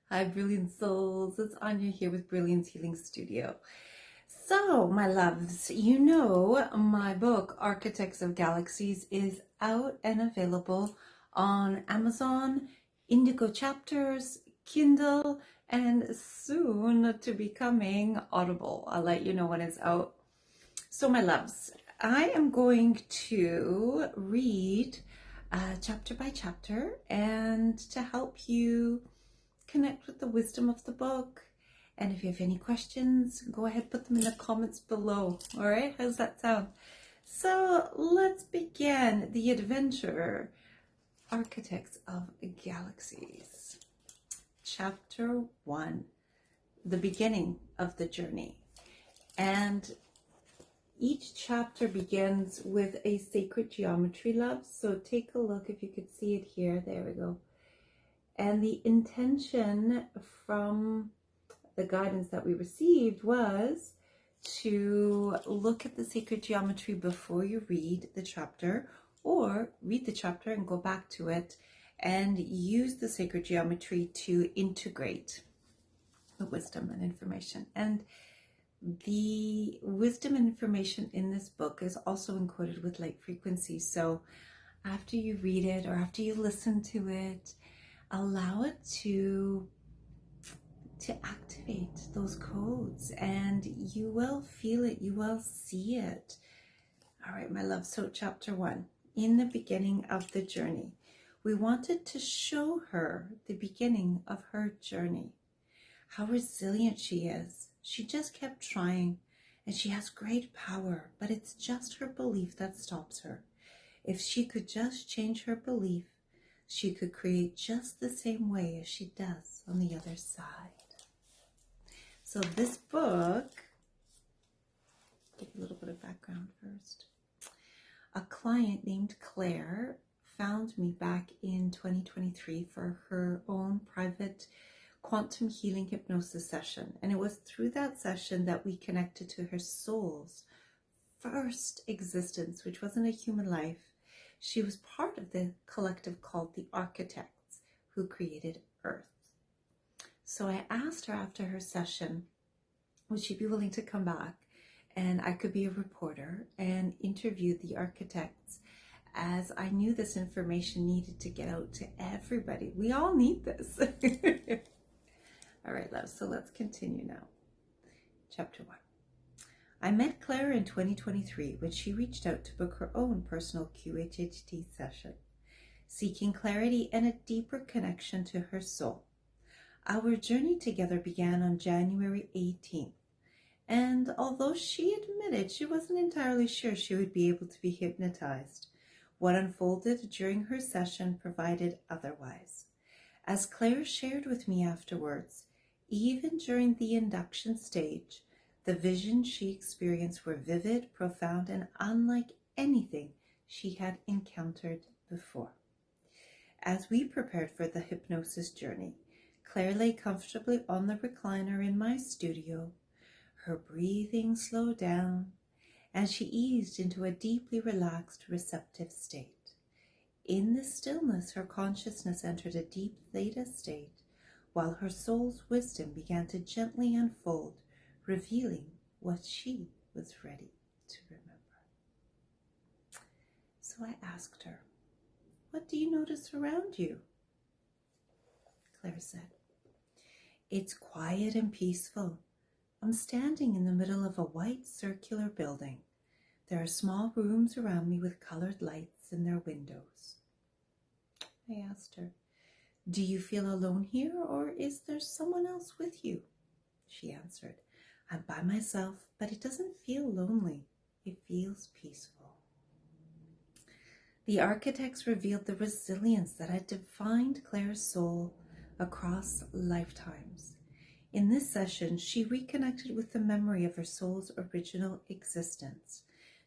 Hi, Brilliant Souls. It's Anya here with Brilliance Healing Studio. So, my loves, you know my book, Architects of Galaxies, is out and available on Amazon, Indigo Chapters, Kindle, and soon to be coming Audible. I'll let you know when it's out. So, my loves, I am going to read chapter by chapter and to help you connect with the wisdom of the book. And if you have any questions, go ahead, put them in the comments below. All right, how's that sound? So let's begin the adventure. Architects of Galaxies. Chapter 1, the beginning of the journey. And each chapter begins with a sacred geometry, love. So take a look if you could see it here. There we go. And the intention from the guidance that we received was to look at the sacred geometry before you read the chapter, or read the chapter and go back to it and use the sacred geometry to integrate the wisdom and information. And the wisdom and information in this book is also encoded with light frequency. So after you read it or after you listen to it, allow it to activate those codes, and you will feel it, you will see it. All right, my love. So chapter 1, in the beginning of the journey, we wanted to show her the beginning of her journey, how resilient she is. She just kept trying, and she has great power, but it's just her belief that stops her. If she could just change her belief, she could create just the same way as she does on the other side. So this book, give a little bit of background first. A client named Clara found me back in 2023 for her own private quantum healing hypnosis session. And it was through that session that we connected to her soul's first existence, which wasn't a human life. She was part of the collective called the Architects, who created Earth. So I asked her after her session, would she be willing to come back and I could be a reporter and interview the architects, as I knew this information needed to get out to everybody. We all need this. All right, love, so let's continue now. Chapter 1. I met Clara in 2023 when she reached out to book her own personal QHHT session, seeking clarity and a deeper connection to her soul. Our journey together began on January 18th, and although she admitted she wasn't entirely sure she would be able to be hypnotized, what unfolded during her session provided otherwise. As Clara shared with me afterwards, even during the induction stage, the visions she experienced were vivid, profound, and unlike anything she had encountered before. As we prepared for the hypnosis journey, Claire lay comfortably on the recliner in my studio. Her breathing slowed down, and she eased into a deeply relaxed, receptive state. In this stillness, her consciousness entered a deep theta state, while her soul's wisdom began to gently unfold, revealing what she was ready to remember. So I asked her, "What do you notice around you?" Claire said, "It's quiet and peaceful. I'm standing in the middle of a white circular building. There are small rooms around me with colored lights in their windows." I asked her, "Do you feel alone here, or is there someone else with you?" She answered, "I'm by myself, but it doesn't feel lonely. It feels peaceful." The architects revealed the resilience that had defined Claire's soul across lifetimes. In this session, she reconnected with the memory of her soul's original existence,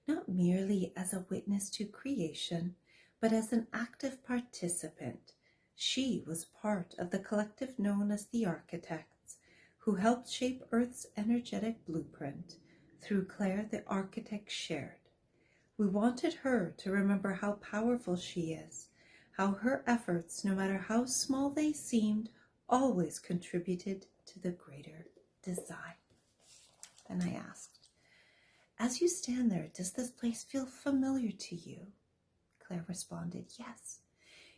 not merely as a witness to creation, but as an active participant. She was part of the collective known as the Architects, who helped shape Earth's energetic blueprint. Through Claire, the architect shared. We wanted her to remember how powerful she is, how her efforts, no matter how small they seemed, always contributed to the greater design. Then I asked, as you stand there, does this place feel familiar to you? Claire responded, yes.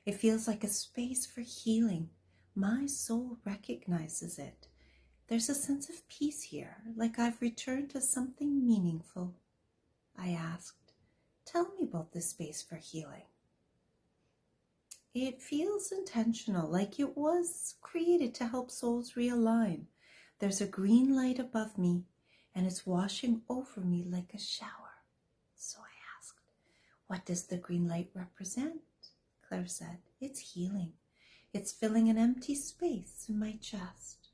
It feels like a space for healing. My soul recognizes it. There's a sense of peace here, like I've returned to something meaningful. I asked, tell me about this space for healing. It feels intentional, like it was created to help souls realign. There's a green light above me, and it's washing over me like a shower. So I asked, what does the green light represent? Claire said, it's healing. It's filling an empty space in my chest.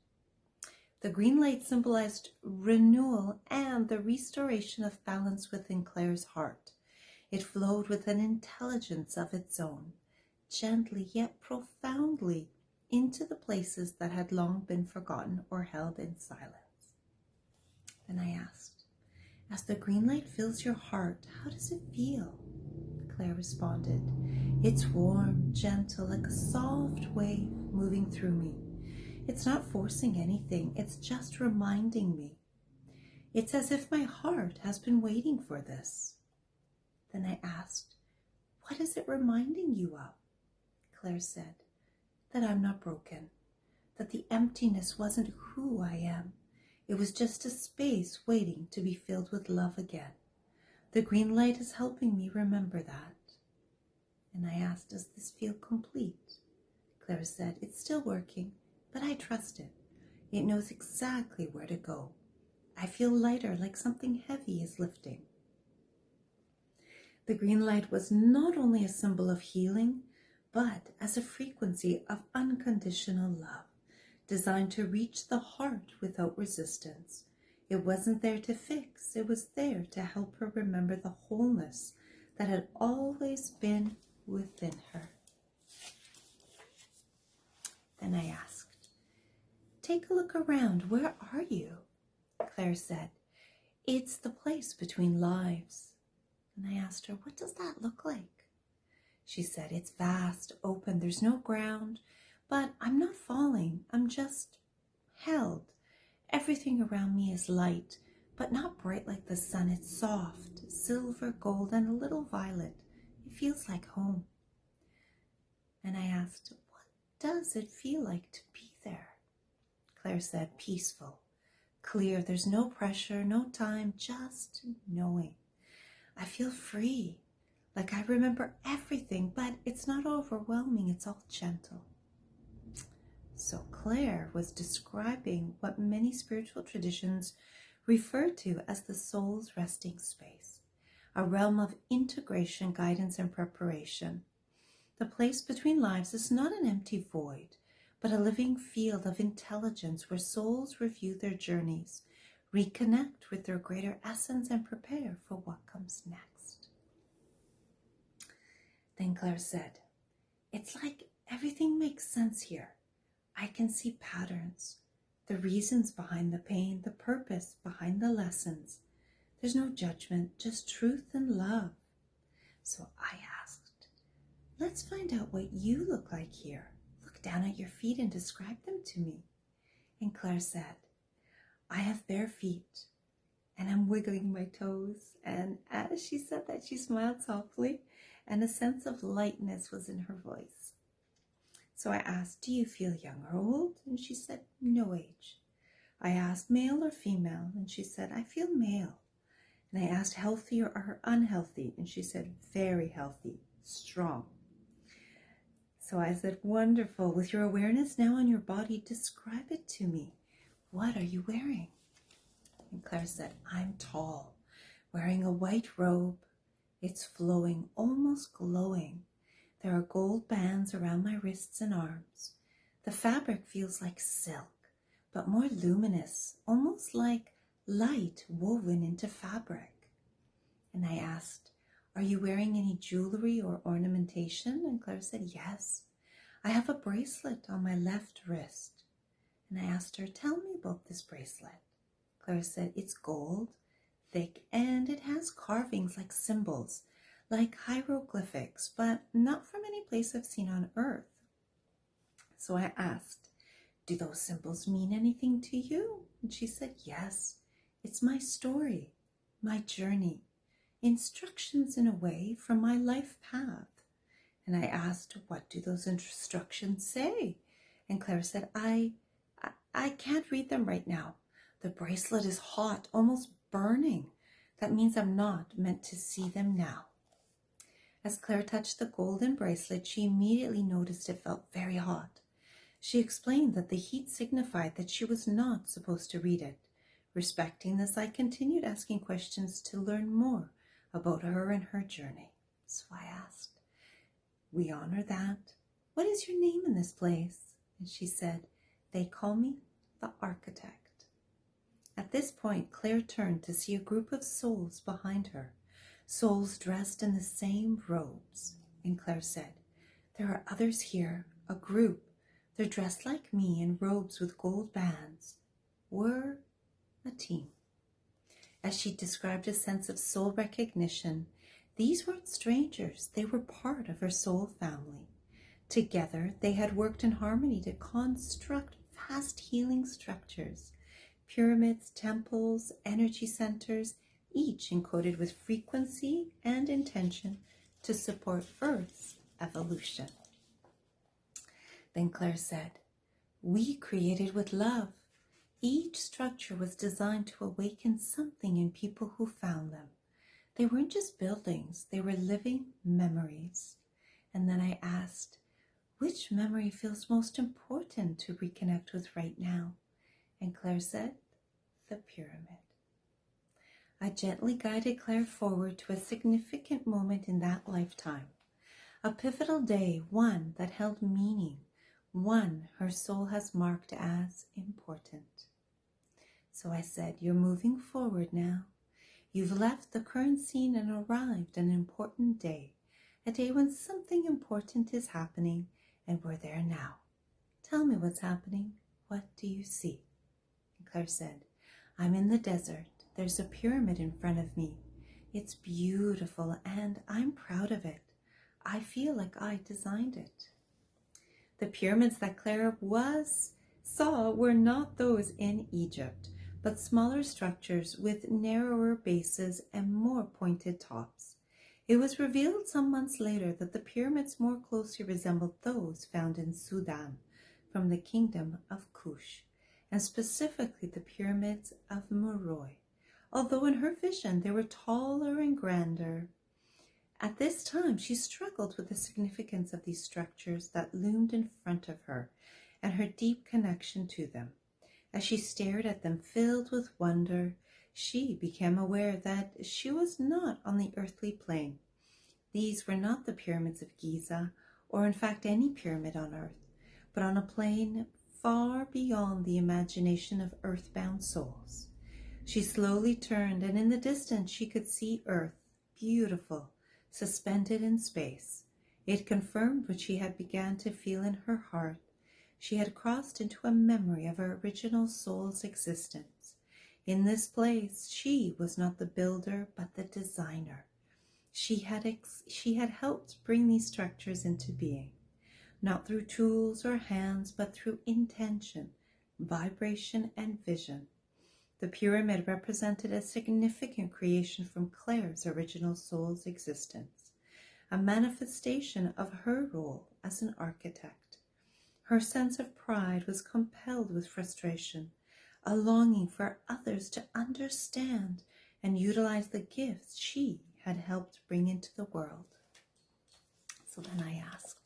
The green light symbolized renewal and the restoration of balance within Claire's heart. It flowed with an intelligence of its own, gently yet profoundly into the places that had long been forgotten or held in silence. Then I asked, as the green light fills your heart, how does it feel? Claire responded, it's warm, gentle, like a soft wave moving through me. It's not forcing anything, it's just reminding me. It's as if my heart has been waiting for this. Then I asked, what is it reminding you of? Claire said, that I'm not broken, that the emptiness wasn't who I am. It was just a space waiting to be filled with love again. The green light is helping me remember that. And I asked, does this feel complete? Claire said, it's still working, but I trust it. It knows exactly where to go. I feel lighter, like something heavy is lifting. The green light was not only a symbol of healing, but as a frequency of unconditional love, designed to reach the heart without resistance. It wasn't there to fix, it was there to help her remember the wholeness that had always been within her. Then I asked, take a look around, where are you? Claire said, it's the place between lives. And I asked her, what does that look like? She said, it's vast, open, there's no ground, but I'm not falling, I'm just held. Everything around me is light, but not bright like the sun. It's soft, silver, gold, and a little violet. It feels like home. And I asked, what does it feel like to be there? Claire said, peaceful, clear, there's no pressure, no time, just knowing. I feel free, like I remember everything, but it's not overwhelming, it's all gentle. So Claire was describing what many spiritual traditions refer to as the soul's resting space, a realm of integration, guidance, and preparation. The place between lives is not an empty void, but a living field of intelligence where souls review their journeys, reconnect with their greater essence, and prepare for what comes next. Then Claire said, it's like everything makes sense here. I can see patterns, the reasons behind the pain, the purpose behind the lessons. There's no judgment, just truth and love. So I asked, let's find out what you look like here. Look down at your feet and describe them to me. And Claire said, I have bare feet and I'm wiggling my toes. And as she said that, she smiled softly and a sense of lightness was in her voice. So I asked, do you feel young or old? And she said, no age. I asked, male or female? And she said, I feel male. And I asked, healthy or unhealthy? And she said, very healthy, strong. So I said, wonderful. With your awareness now on your body, describe it to me. What are you wearing? And Claire said, I'm tall, wearing a white robe. It's flowing, almost glowing. There are gold bands around my wrists and arms. The fabric feels like silk, but more luminous, almost like light woven into fabric. And I asked, are you wearing any jewelry or ornamentation? And Claire said, yes. I have a bracelet on my left wrist. And I asked her, tell me about this bracelet. Clara said, it's gold, thick, and it has carvings like symbols, like hieroglyphics, but not from any place I've seen on earth. So I asked, do those symbols mean anything to you? And she said, yes, it's my story, my journey, instructions in a way from my life path. And I asked, what do those instructions say? And Clara said, I can't read them right now. The bracelet is hot, almost burning. That means I'm not meant to see them now. As Clara touched the golden bracelet, she immediately noticed it felt very hot. She explained that the heat signified that she was not supposed to read it. Respecting this, I continued asking questions to learn more about her and her journey. So I asked, we honor that. What is your name in this place? And she said, they call me the Architect. At this point, Claire turned to see a group of souls behind her, souls dressed in the same robes. And Claire said, there are others here, a group. They're dressed like me in robes with gold bands. We're a team. As she described a sense of soul recognition, these weren't strangers. They were part of her soul family. Together, they had worked in harmony to construct vast healing structures, pyramids, temples, energy centers, each encoded with frequency and intention to support Earth's evolution. Then Claire said, we created with love. Each structure was designed to awaken something in people who found them. They weren't just buildings, they were living memories. And then I asked, which memory feels most important to reconnect with right now? And Claire said, the pyramid. I gently guided Claire forward to a significant moment in that lifetime. A pivotal day, one that held meaning, one her soul has marked as important. So I said, you're moving forward now. You've left the current scene and arrived at an important day, a day when something important is happening, and we're there now. Tell me what's happening. What do you see? And Claire said, I'm in the desert. There's a pyramid in front of me. It's beautiful, and I'm proud of it. I feel like I designed it. The pyramids that Clara saw were not those in Egypt, but smaller structures with narrower bases and more pointed tops. It was revealed some months later that the pyramids more closely resembled those found in Sudan from the kingdom of Kush, and specifically the pyramids of Meroe, although in her vision they were taller and grander. At this time, she struggled with the significance of these structures that loomed in front of her and her deep connection to them. As she stared at them filled with wonder, she became aware that she was not on the earthly plane. These were not the pyramids of Giza, or in fact any pyramid on earth, but on a plane far beyond the imagination of earthbound souls. She slowly turned, and in the distance she could see Earth, beautiful, suspended in space. It confirmed what she had begun to feel in her heart. She had crossed into a memory of her original soul's existence. In this place, she was not the builder, but the designer. She had helped bring these structures into being, not through tools or hands, but through intention, vibration, and vision. The pyramid represented a significant creation from Claire's original soul's existence, a manifestation of her role as an architect. Her sense of pride was compelled with frustration, a longing for others to understand and utilize the gifts she had helped bring into the world. So then I asked,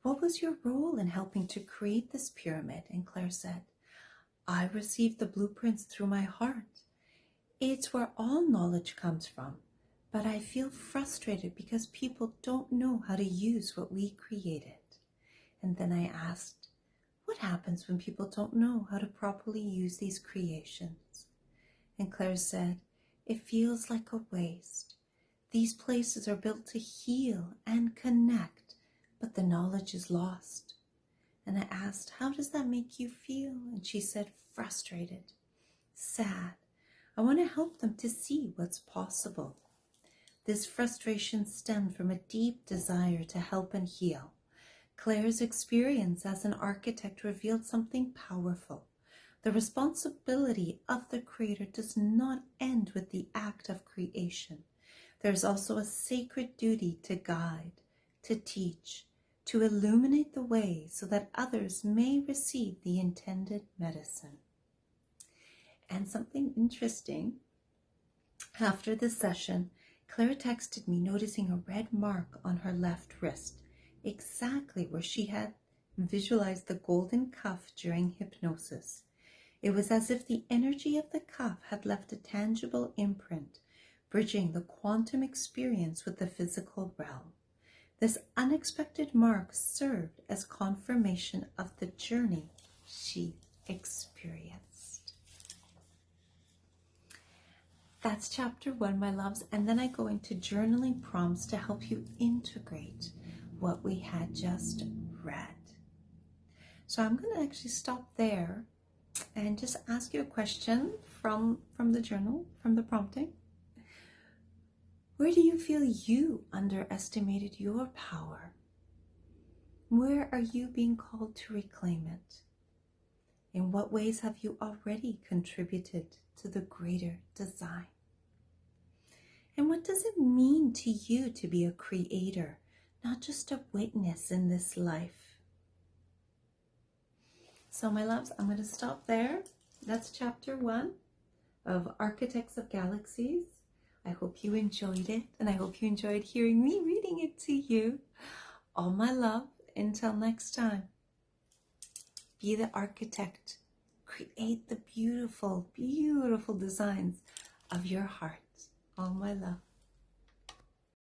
what was your role in helping to create this pyramid? And Claire said, I received the blueprints through my heart. It's where all knowledge comes from, but I feel frustrated because people don't know how to use what we created. And then I asked, what happens when people don't know how to properly use these creations? And Claire said, it feels like a waste. These places are built to heal and connect, but the knowledge is lost. And I asked, how does that make you feel? And she said, frustrated, sad. I want to help them to see what's possible. This frustration stemmed from a deep desire to help and heal, Claire's experience as an architect revealed something powerful. The responsibility of the creator does not end with the act of creation. There is also a sacred duty to guide, to teach, to illuminate the way so that others may receive the intended medicine. And something interesting, after the session, Clara texted me noticing a red mark on her left wrist, exactly where she had visualized the golden cuff during hypnosis. It was as if the energy of the cuff had left a tangible imprint, bridging the quantum experience with the physical realm. This unexpected mark served as confirmation of the journey she experienced. That's chapter 1, my loves, and then I go into journaling prompts to help you integrate what we had just read. So I'm going to actually stop there and just ask you a question from the journal, from the prompting. Where do you feel you underestimated your power? Where are you being called to reclaim it? In what ways have you already contributed to the greater design? And what does it mean to you to be a creator, not just a witness in this life? So my loves, I'm going to stop there. That's chapter 1 of Architects of Galaxies. I hope you enjoyed it, and I hope you enjoyed hearing me reading it to you. All my love, until next time. Be the architect. Create the beautiful, beautiful designs of your heart. All my love.